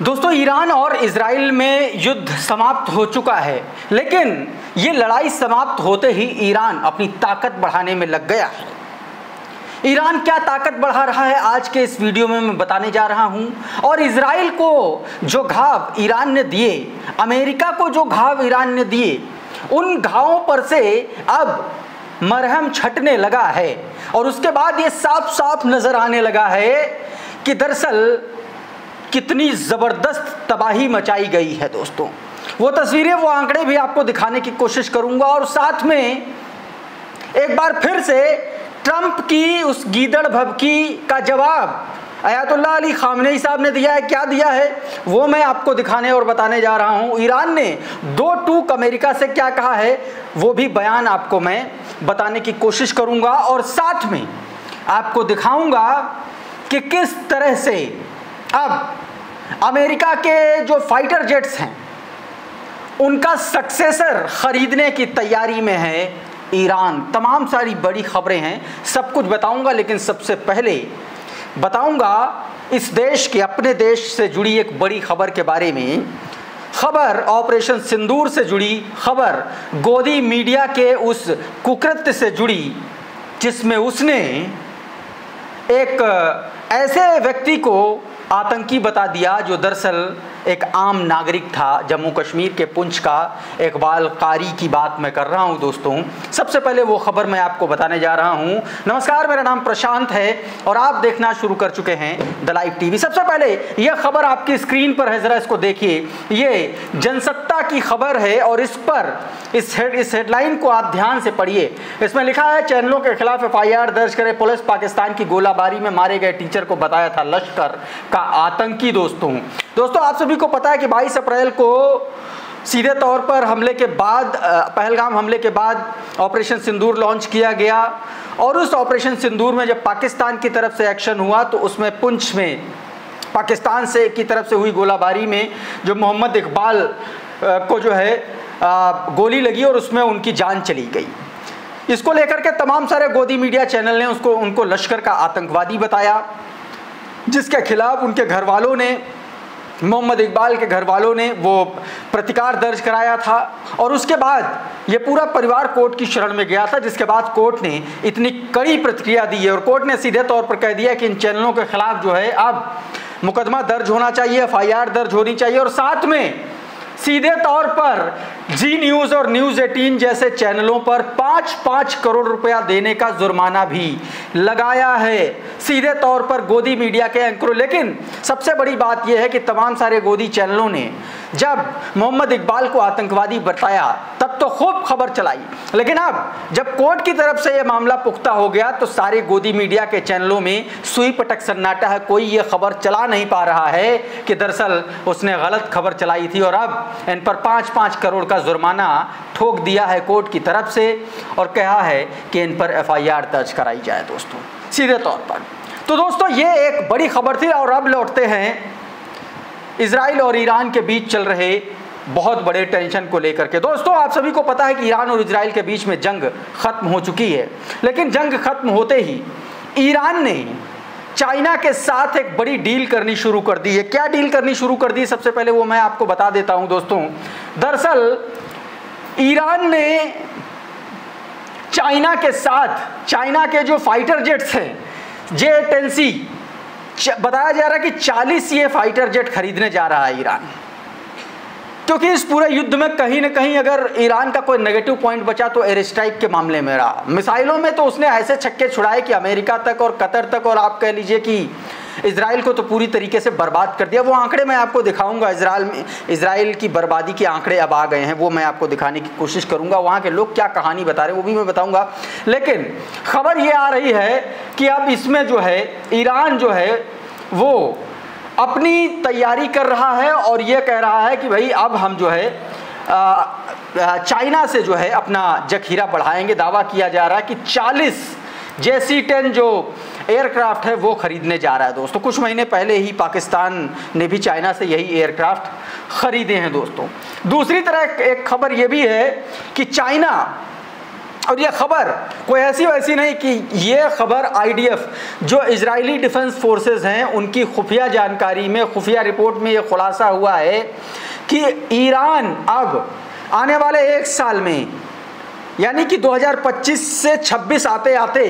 दोस्तों, ईरान और इजराइल में युद्ध समाप्त हो चुका है, लेकिन ये लड़ाई समाप्त होते ही ईरान अपनी ताकत बढ़ाने में लग गया है। ईरान क्या ताकत बढ़ा रहा है आज के इस वीडियो में मैं बताने जा रहा हूं। और इजराइल को जो घाव ईरान ने दिए, अमेरिका को जो घाव ईरान ने दिए, उन घावों पर से अब मरहम छटने लगा है। और उसके बाद ये साफ साफ नजर आने लगा है कि दरअसल कितनी जबरदस्त तबाही मचाई गई है। दोस्तों, वो तस्वीरें, वो आंकड़े भी आपको दिखाने की कोशिश करूंगा। और साथ में एक बार फिर से ट्रंप की उस गीदड़ भभकी का जवाब अयातुल्लाह अली खामनेई साहब ने दिया है। क्या दिया है वो मैं आपको दिखाने और बताने जा रहा हूं। ईरान ने दो टूक अमेरिका से क्या कहा है वो भी बयान आपको मैं बताने की कोशिश करूंगा। और साथ में आपको दिखाऊंगा कि किस तरह से अब अमेरिका के जो फाइटर जेट्स हैं उनका सक्सेसर खरीदने की तैयारी में है ईरान। तमाम सारी बड़ी खबरें हैं, सब कुछ बताऊंगा। लेकिन सबसे पहले बताऊंगा इस देश के, अपने देश से जुड़ी एक बड़ी खबर के बारे में। खबर ऑपरेशन सिंदूर से जुड़ी खबर, गोदी मीडिया के उस कुकृत्य से जुड़ी जिसमें उसने एक ऐसे व्यक्ति को आतंकी बता दिया जो दरअसल एक आम नागरिक था। जम्मू कश्मीर के पुंछ का इकबाल कारी की बात मैं कर रहा हूं। दोस्तों, सबसे पहले वो खबर मैं आपको बताने जा रहा हूं। नमस्कार, मेरा नाम प्रशांत है और आप देखना शुरू कर चुके हैं द लाइव टीवी। सबसे पहले यह खबर आपकी स्क्रीन पर है, जरा इसको देखिए। ये जनसत्ता की खबर है और इस पर इस हेडलाइन को आप ध्यान से पढ़िए। इसमें लिखा है, चैनलों के खिलाफ FIR दर्ज करे पुलिस, पाकिस्तान की गोलाबारी में मारे गए टीचर को बताया था लश्कर का आतंकी। दोस्तों, आप सभी को पता है कि 22 अप्रैल को सीधे तौर पर हमले के बाद, पहलगाम हमले के बाद ऑपरेशन सिंदूर लॉन्च किया गया। और उस ऑपरेशन सिंदूर में जब पाकिस्तान की तरफ से एक्शन हुआ तो उसमें पुंछ में पाकिस्तान से की तरफ से हुई गोलाबारी में जो मोहम्मद इकबाल को जो है गोली लगी और उसमें उनकी जान चली गई। इसको लेकर के तमाम सारे गोदी मीडिया चैनल ने उनको लश्कर का आतंकवादी बताया, जिसके खिलाफ उनके घर वालों ने, मोहम्मद इकबाल के घर वालों ने वो प्रतिकार दर्ज कराया था। और उसके बाद ये पूरा परिवार कोर्ट की शरण में गया था, जिसके बाद कोर्ट ने इतनी कड़ी प्रतिक्रिया दी है और कोर्ट ने सीधे तौर पर कह दिया कि इन चैनलों के खिलाफ जो है अब मुकदमा दर्ज होना चाहिए, FIR दर्ज होनी चाहिए। और साथ में सीधे तौर पर जी न्यूज़ और न्यूज़ 18 जैसे चैनलों पर 5-5 करोड़ रुपया देने का जुर्माना भी लगाया है, सीधे तौर पर गोदी मीडिया के एंकरों। लेकिन सबसे बड़ी बात यह है कि तमाम सारे गोदी चैनलों ने जब मोहम्मद इकबाल को आतंकवादी बताया तब तो खूब खबर चलाई, लेकिन अब जब कोर्ट की तरफ से यह मामला पुख्ता हो गया तो सारे गोदी मीडिया के चैनलों में सुई पटक सन्नाटा है। कोई ये खबर चला नहीं पा रहा है कि दरअसल उसने गलत खबर चलाई थी और अब इन पर 5-5 करोड़ का जुर्माना ठोक दिया है कोर्ट की तरफ से और कहा है कि इन पर FIR दर्ज कराई जाए। दोस्तों, सीधे तौर पर तो दोस्तों ये एक बड़ी खबर थी। और अब लौटते हैं इजराइल और ईरान के बीच चल रहे बहुत बड़े टेंशन को लेकर के। दोस्तों, आप सभी को पता है कि ईरान और इजराइल के बीच में जंग खत्म हो चुकी है, लेकिन जंग खत्म होते ही ईरान ने चाइना के साथ एक बड़ी डील करनी शुरू कर दी है। क्या डील करनी शुरू कर दी, सबसे पहले वो मैं आपको बता देता हूं। दोस्तों, दरअसल ईरान ने चाइना के साथ, चाइना के जो फाइटर जेट्स हैं J-10C, बताया जा रहा है कि 40 ये फाइटर जेट खरीदने जा रहा है ईरान, क्योंकि इस पूरे युद्ध में कहीं ना कहीं अगर ईरान का कोई नेगेटिव पॉइंट बचा तो एयर स्ट्राइक के मामले में रहा। मिसाइलों में तो उसने ऐसे छक्के छुड़ाए कि अमेरिका तक और कतर तक, और आप कह लीजिए कि इजराइल को तो पूरी तरीके से बर्बाद कर दिया। वो आंकड़े मैं आपको दिखाऊंगा, इजराइल की बर्बादी के आंकड़े अब आ गए हैं, वो मैं आपको दिखाने की कोशिश करूंगा। वहाँ के लोग क्या कहानी बता रहे हैं वो भी मैं बताऊंगा। लेकिन खबर ये आ रही है कि अब इसमें जो है ईरान जो है वो अपनी तैयारी कर रहा है और ये कह रहा है कि भाई अब हम जो है चाइना से जो है अपना जखीरा बढ़ाएंगे। दावा किया जा रहा है कि 40 JC-10 जो एयरक्राफ्ट है वो खरीदने जा रहा है। दोस्तों, कुछ महीने पहले ही पाकिस्तान ने भी चाइना से यही एयरक्राफ्ट खरीदे हैं। दोस्तों, दूसरी तरह एक खबर ये भी है कि चाइना और ये खबर कोई ऐसी वैसी नहीं कि ये खबर आईडीएफ जो इजरायली डिफेंस फोर्सेस हैं उनकी खुफिया जानकारी में, खुफिया रिपोर्ट में ये खुलासा हुआ है कि ईरान अब आने वाले 1 साल में, यानी कि 2025 से 26 आते आते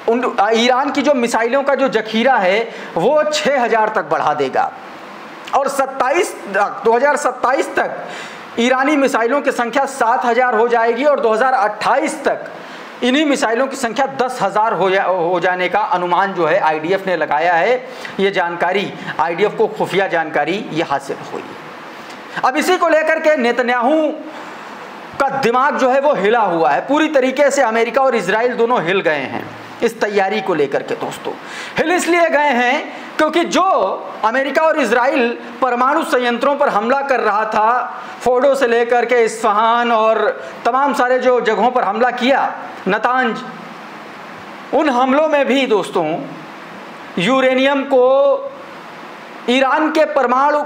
ईरान की जो मिसाइलों का जो जखीरा है वो 6000 तक बढ़ा देगा और 2027 तक ईरानी मिसाइलों की संख्या 7000 हो जाएगी और 2028 तक इन्हीं मिसाइलों की संख्या 10,000 हो जाने का अनुमान जो है आईडीएफ ने लगाया है। ये जानकारी आईडीएफ को खुफिया जानकारी ये हासिल हुई। अब इसी को लेकर के नेतन्याहू का दिमाग जो है वो हिला हुआ है पूरी तरीके से। अमेरिका और इजराइल दोनों हिल गए हैं इस तैयारी को लेकर के। दोस्तों, हिल इसलिए गए हैं क्योंकि जो अमेरिका और इजराइल परमाणु संयंत्रों पर हमला कर रहा था, फोर्डो से लेकर के इस्फहान और तमाम सारे जो जगहों पर हमला किया, नतांज, उन हमलों में भी दोस्तों यूरेनियम को, ईरान के परमाणु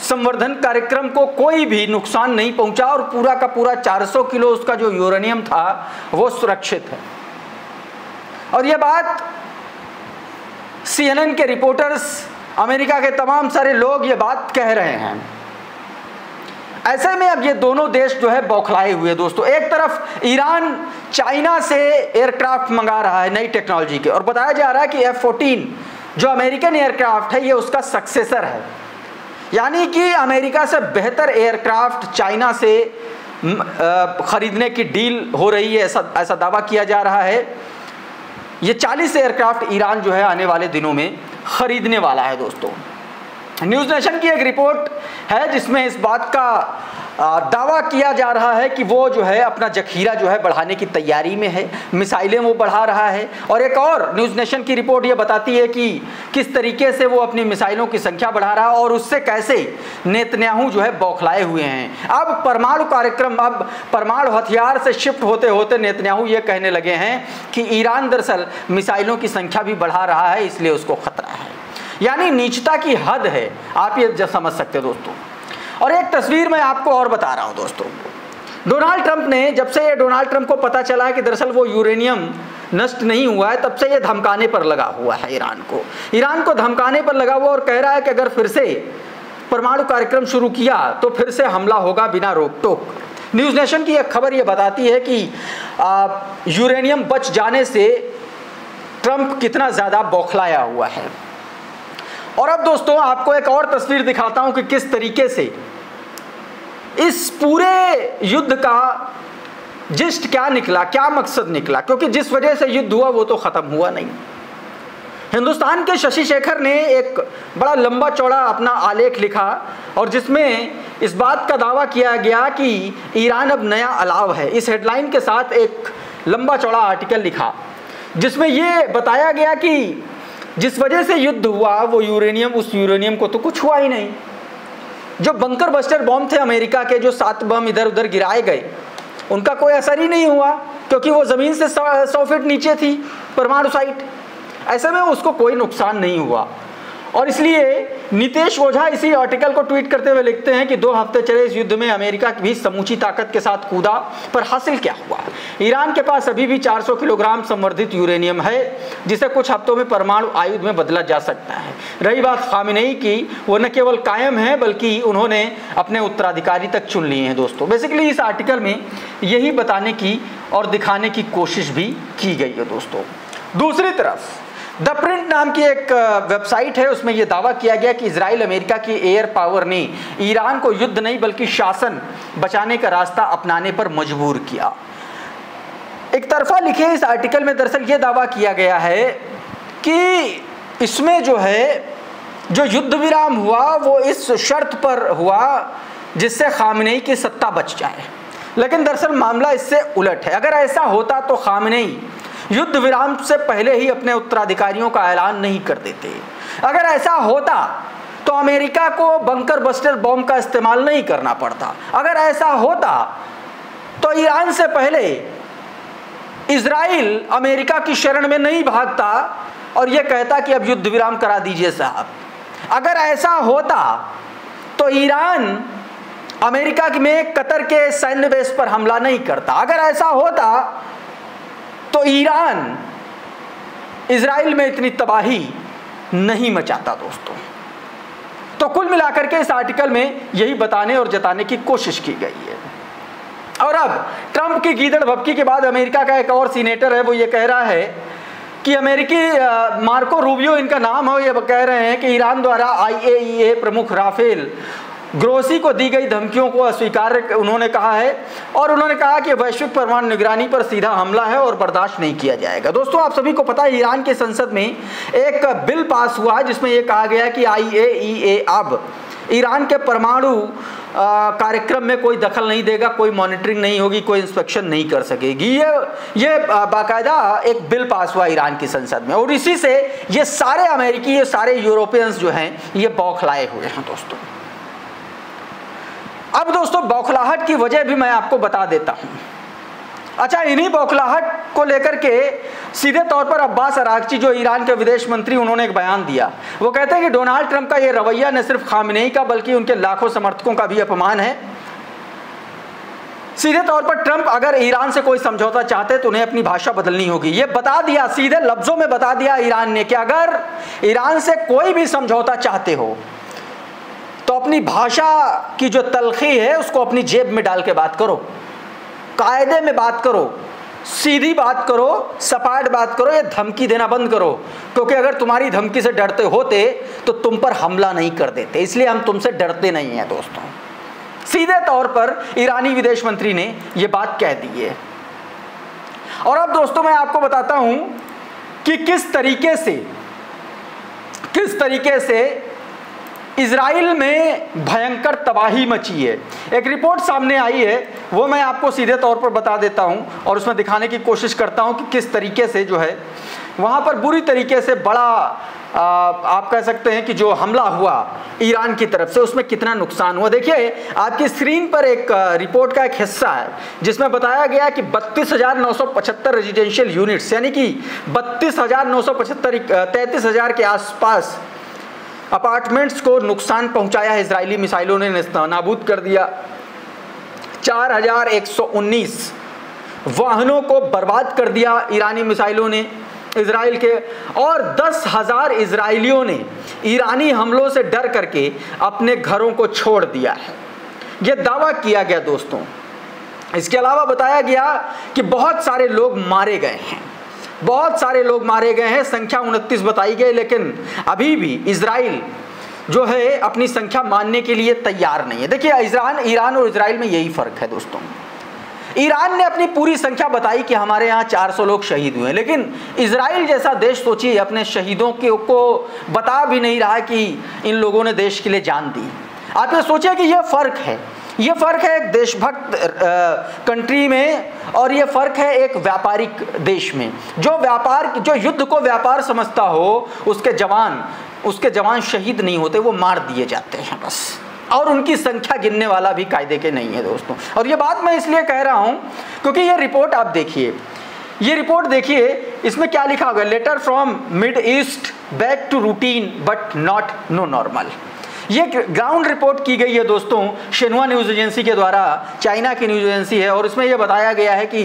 संवर्धन कार्यक्रम को कोई भी नुकसान नहीं पहुंचा और पूरा का पूरा 400 किलो उसका जो यूरेनियम था वो सुरक्षित है। और ये बात CNN के रिपोर्टर्स, अमेरिका के तमाम सारे लोग ये बात कह रहे हैं। ऐसे में अब ये दोनों देश जो है बौखलाए हुए। दोस्तों, एक तरफ ईरान चाइना से एयरक्राफ्ट मंगा रहा है नई टेक्नोलॉजी के, और बताया जा रहा है कि F-14 जो अमेरिकन एयरक्राफ्ट है ये उसका सक्सेसर है, यानी कि अमेरिका से बेहतर एयरक्राफ्ट चाइना से खरीदने की डील हो रही है, ऐसा दावा किया जा रहा है। ये 40 एयरक्राफ्ट ईरान जो है आने वाले दिनों में खरीदने वाला है। दोस्तों, न्यूज़ नेशन की एक रिपोर्ट है जिसमें इस बात का दावा किया जा रहा है कि वो जो है अपना जखीरा जो है बढ़ाने की तैयारी में है, मिसाइलें वो बढ़ा रहा है। और एक और न्यूज़ नेशन की रिपोर्ट ये बताती है कि किस तरीके से वो अपनी मिसाइलों की संख्या बढ़ा रहा है और उससे कैसे नेतन्याहू जो है बौखलाए हुए हैं। अब परमाणु कार्यक्रम, अब परमाणु हथियार से शिफ्ट होते होते नेतन्याहू ये कहने लगे हैं कि ईरान दरअसल मिसाइलों की संख्या भी बढ़ा रहा है, इसलिए उसको खतरा है। यानी नीचता की हद है, आप ये समझ सकते हैं दोस्तों। और एक तस्वीर मैं आपको और बता रहा हूं दोस्तों, डोनाल्ड ट्रंप ने, जब से ये डोनाल्ड ट्रंप को पता चला है कि दरअसल वो यूरेनियम नष्ट नहीं हुआ है, तब से ये धमकाने पर लगा हुआ है ईरान को धमकाने पर लगा हुआ और कह रहा है कि अगर फिर से परमाणु कार्यक्रम शुरू किया तो फिर से हमला होगा बिना रोक टोक। न्यूज़ नेशन की एक खबर ये बताती है कि यूरेनियम बच जाने से ट्रंप कितना ज़्यादा बौखलाया हुआ है। और अब दोस्तों आपको एक और तस्वीर दिखाता हूं कि किस तरीके से इस पूरे युद्ध का जिस्ट क्या निकला, क्या मकसद निकला, क्योंकि जिस वजह से युद्ध हुआ वो तो खत्म हुआ नहीं। हिंदुस्तान के शशि शेखर ने एक बड़ा लंबा चौड़ा अपना आलेख लिखा और जिसमें इस बात का दावा किया गया कि ईरान अब नया अलाव है। इस हेडलाइन के साथ एक लंबा चौड़ा आर्टिकल लिखा जिसमें ये बताया गया कि जिस वजह से युद्ध हुआ वो यूरेनियम, उस यूरेनियम को तो कुछ हुआ ही नहीं। जो बंकर बस्टर बॉम्ब थे अमेरिका के, जो 7 बम इधर उधर गिराए गए, उनका कोई असर ही नहीं हुआ क्योंकि वो ज़मीन से 100 फीट नीचे थी परमाणु साइट। ऐसे में उसको कोई नुकसान नहीं हुआ। और इसलिए नितेश ओझा इसी आर्टिकल को ट्वीट करते हुए लिखते हैं कि 2 हफ्ते चले इस युद्ध में अमेरिका भी समूची ताकत के साथ कूदा, पर हासिल क्या हुआ? ईरान के पास अभी भी 400 किलोग्राम संवर्धित यूरेनियम है जिसे कुछ हफ्तों में परमाणु आयुध में बदला जा सकता है। रही बात खामेनेई की, वो न केवल कायम है बल्कि उन्होंने अपने उत्तराधिकारी तक चुन लिए हैं। दोस्तों, बेसिकली इस आर्टिकल में यही बताने की और दिखाने की कोशिश भी की गई है। दोस्तों, दूसरी तरफ द प्रिंट नाम की एक वेबसाइट है, उसमें यह दावा किया गया कि इजराइल अमेरिका की एयर पावर ने ईरान को युद्ध नहीं बल्कि शासन बचाने का रास्ता अपनाने पर मजबूर किया। एक तरफा लिखे इस आर्टिकल में दरअसल यह दावा किया गया है कि इसमें जो है जो युद्ध विराम हुआ वो इस शर्त पर हुआ जिससे खामेनेई की सत्ता बच जाए, लेकिन दरअसल मामला इससे उलट है। अगर ऐसा होता तो खामेनेई युद्ध विराम से पहले ही अपने उत्तराधिकारियों का ऐलान नहीं कर देते। अगर ऐसा होता तो अमेरिका को बंकर बस्टर बॉम्ब का इस्तेमाल नहीं करना पड़ता। अगर ऐसा होता तो ईरान से पहले इजराइल अमेरिका की शरण में नहीं भागता और यह कहता कि अब युद्ध विराम करा दीजिए साहब। अगर ऐसा होता तो ईरान अमेरिका में कतर के सैन्य बेस पर हमला नहीं करता। अगर ऐसा होता तो ईरान इजराइल में इतनी तबाही नहीं मचाता दोस्तों। तो कुल मिलाकर के इस आर्टिकल में यही बताने और जताने की कोशिश की गई है। और अब ट्रंप की गीदड़ भभकी के बाद अमेरिका का एक और सीनेटर है, वो ये कह रहा है कि अमेरिकी मार्को रूबियो इनका नाम है, ये कह रहे हैं कि ईरान द्वारा IAEA प्रमुख राफेल ग्रोसी को दी गई धमकियों को अस्वीकार उन्होंने कहा है, और उन्होंने कहा कि वैश्विक परमाणु निगरानी पर सीधा हमला है और बर्दाश्त नहीं किया जाएगा। दोस्तों, आप सभी को पता है ईरान के संसद में एक बिल पास हुआ है जिसमें यह कहा गया कि IAEA अब ईरान के परमाणु कार्यक्रम में कोई दखल नहीं देगा, कोई मॉनिटरिंग नहीं होगी, कोई इंस्पेक्शन नहीं कर सकेगी। ये बाकायदा एक बिल पास हुआ ईरान की संसद में, और इसी से ये सारे अमेरिकी, ये सारे यूरोपियंस जो हैं ये बौखलाए हुए हैं दोस्तों। अब दोस्तों, बौखलाहट की वजह भी मैं आपको बता देता हूं। अच्छा, इन्हीं बौखलाहट को लेकर के सीधे तौर पर अब्बास अरागची जो ईरान के विदेश मंत्री, उन्होंने एक बयान दिया। वो कहते हैं कि डोनाल्ड ट्रंप का ये रवैया न सिर्फ खामेनेई का बल्कि उनके लाखों समर्थकों का भी अपमान है। सीधे तौर पर ट्रंप अगर ईरान से कोई समझौता चाहते तो उन्हें अपनी भाषा बदलनी होगी। ये बता दिया, सीधे लफ्जों में बता दिया ईरान ने कि अगर ईरान से कोई भी समझौता चाहते हो तो अपनी भाषा की जो तलखी है उसको अपनी जेब में डाल के बात करो, कायदे में बात करो, सीधी बात करो, सपाट बात करो, ये धमकी देना बंद करो, क्योंकि अगर तुम्हारी धमकी से डरते होते तो तुम पर हमला नहीं कर देते, इसलिए हम तुमसे डरते नहीं हैं दोस्तों। सीधे तौर पर ईरानी विदेश मंत्री ने यह बात कह दी है। और अब दोस्तों, मैं आपको बताता हूं कि किस तरीके से इजराइल में भयंकर तबाही मची है। एक रिपोर्ट सामने आई है, वो मैं आपको सीधे तौर पर बता देता हूं और उसमें दिखाने की कोशिश करता हूं कि किस तरीके से जो है वहां पर बुरी तरीके से बड़ा आप कह सकते हैं कि जो हमला हुआ ईरान की तरफ से, उसमें कितना नुकसान हुआ। देखिए, आपकी स्क्रीन पर एक रिपोर्ट का एक हिस्सा है जिसमें बताया गया कि 32,975 रेजिडेंशियल यूनिट्स, यानी कि 32,975, 33,000 के आसपास अपार्टमेंट्स को नुकसान पहुंचाया है इजरायली मिसाइलों ने, नाबूद कर दिया। 4,119 वाहनों को बर्बाद कर दिया ईरानी मिसाइलों ने इजराइल के, और 10,000 इजरायलियों ने ईरानी हमलों से डर करके अपने घरों को छोड़ दिया है, यह दावा किया गया दोस्तों। इसके अलावा बताया गया कि बहुत सारे लोग मारे गए हैं, बहुत सारे लोग मारे गए हैं, संख्या 29 बताई गई, लेकिन अभी भी इजराइल जो है अपनी संख्या मानने के लिए तैयार नहीं है। देखिए, ईरान और इजराइल में यही फर्क है दोस्तों। ईरान ने अपनी पूरी संख्या बताई कि हमारे यहाँ 400 लोग शहीद हुए, लेकिन इजराइल जैसा देश सोचिए अपने शहीदों को बता भी नहीं रहा कि इन लोगों ने देश के लिए जान दी। आप ये सोचिए कि यह फर्क है, ये फर्क है एक देशभक्त कंट्री में, और ये फर्क है एक व्यापारिक देश में। जो युद्ध को व्यापार समझता हो, उसके जवान शहीद नहीं होते, वो मार दिए जाते हैं बस, और उनकी संख्या गिनने वाला भी कायदे के नहीं है दोस्तों। और ये बात मैं इसलिए कह रहा हूं क्योंकि ये रिपोर्ट आप देखिए, ये रिपोर्ट देखिए, इसमें क्या लिखा होगा, letter from mid east back to routine but not no normal. ये ग्राउंड रिपोर्ट की गई है दोस्तों शिन्हुआ न्यूज़ एजेंसी के द्वारा, चाइना की न्यूज़ एजेंसी है, और इसमें यह बताया गया है कि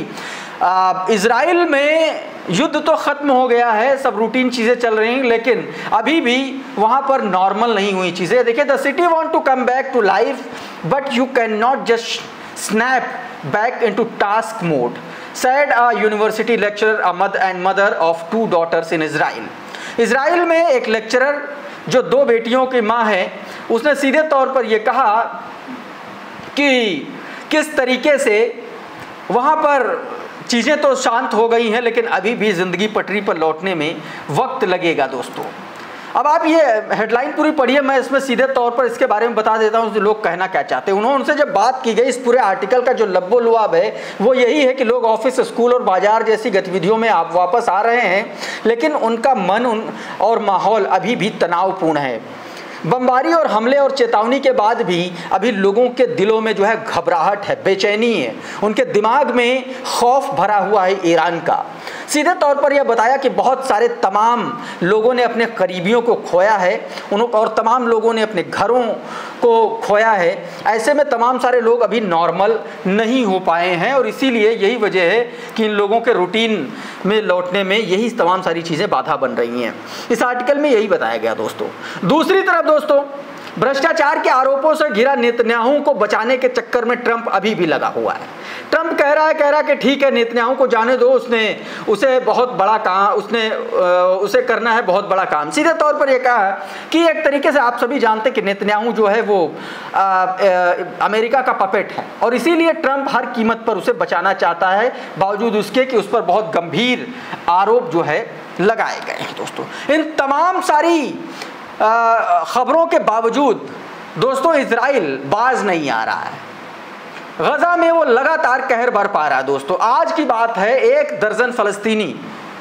इजराइल में युद्ध तो खत्म हो गया है, सब रूटीन चीज़ें चल रही हैं, लेकिन अभी भी वहाँ पर नॉर्मल नहीं हुई चीज़ें। देखिए, the city want to come back to life but you can not just snap back into task mode, said a university lecturer, a mother of 2 daughters in Israel। Israel में एक लेक्चरर जो 2 बेटियों की माँ है, उसने सीधे तौर पर यह कहा कि किस तरीके से वहाँ पर चीज़ें तो शांत हो गई हैं, लेकिन अभी भी ज़िंदगी पटरी पर लौटने में वक्त लगेगा दोस्तों। अब आप ये हेडलाइन पूरी पढ़िए, मैं इसमें सीधे तौर पर इसके बारे में बता देता हूँ कि लोग कहना क्या चाहते हैं। उनसे जब बात की गई, इस पूरे आर्टिकल का जो लब्बो लुआब है वो यही है कि लोग ऑफिस, स्कूल और बाजार जैसी गतिविधियों में आप वापस आ रहे हैं, लेकिन उनका मन और माहौल अभी भी तनावपूर्ण है। बमबारी और हमले और चेतावनी के बाद भी अभी लोगों के दिलों में जो है घबराहट है, बेचैनी है, उनके दिमाग में खौफ भरा हुआ है ईरान का। सीधे तौर पर यह बताया कि बहुत सारे तमाम लोगों ने अपने करीबियों को खोया है, और तमाम लोगों ने अपने घरों को खोया है। ऐसे में तमाम सारे लोग अभी नॉर्मल नहीं हो पाए हैं, और इसीलिए यही वजह है कि इन लोगों के रूटीन में लौटने में यही तमाम सारी चीज़ें बाधा बन रही हैं। इस आर्टिकल में यही बताया गया दोस्तों। दूसरी तरफ दोस्तों, भ्रष्टाचार के आरोपों से घिरा नेतन्याहू को बचाने के चक्कर में ट्रंप अभी भी लगा हुआ है। ट्रंप कह रहा है कि ठीक है, नेतन्याहू को जाने दो, उसे बहुत बड़ा काम उसे करना है, बहुत बड़ा काम। सीधे तौर पर यह कहा है कि एक तरीके से आप सभी जानते हैं कि नेतन्याहू जो है वो अमेरिका का पपेट है और इसीलिए ट्रंप हर कीमत पर उसे बचाना चाहता है, बावजूद उसके कि उस पर बहुत गंभीर आरोप जो है लगाए गए हैं। दोस्तों, इन तमाम सारी खबरों के बावजूद दोस्तों इजराइल बाज नहीं आ रहा है। गजा में वो लगातार कहर बरपा रहा है। दोस्तों, आज की बात है, 1 दर्जन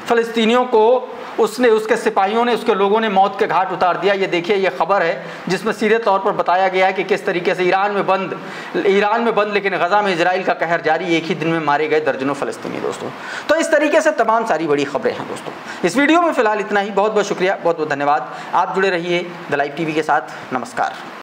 फ़लस्तीनियों को उसके सिपाहियों ने, उसके लोगों ने मौत के घाट उतार दिया। ये देखिए, ये खबर है जिसमें सीधे तौर पर बताया गया है कि किस तरीके से ईरान में बंद लेकिन गजा में इजराइल का कहर जारी। एक ही दिन में मारे गए दर्जनों फ़लस्तीनी। दोस्तों, तो इस तरीके से तमाम सारी बड़ी खबरें हैं। दोस्तों, इस वीडियो में फ़िलहाल इतना ही। बहुत बहुत शुक्रिया, बहुत बहुत धन्यवाद। आप जुड़े रहिए द लाइव टीवी के साथ। नमस्कार।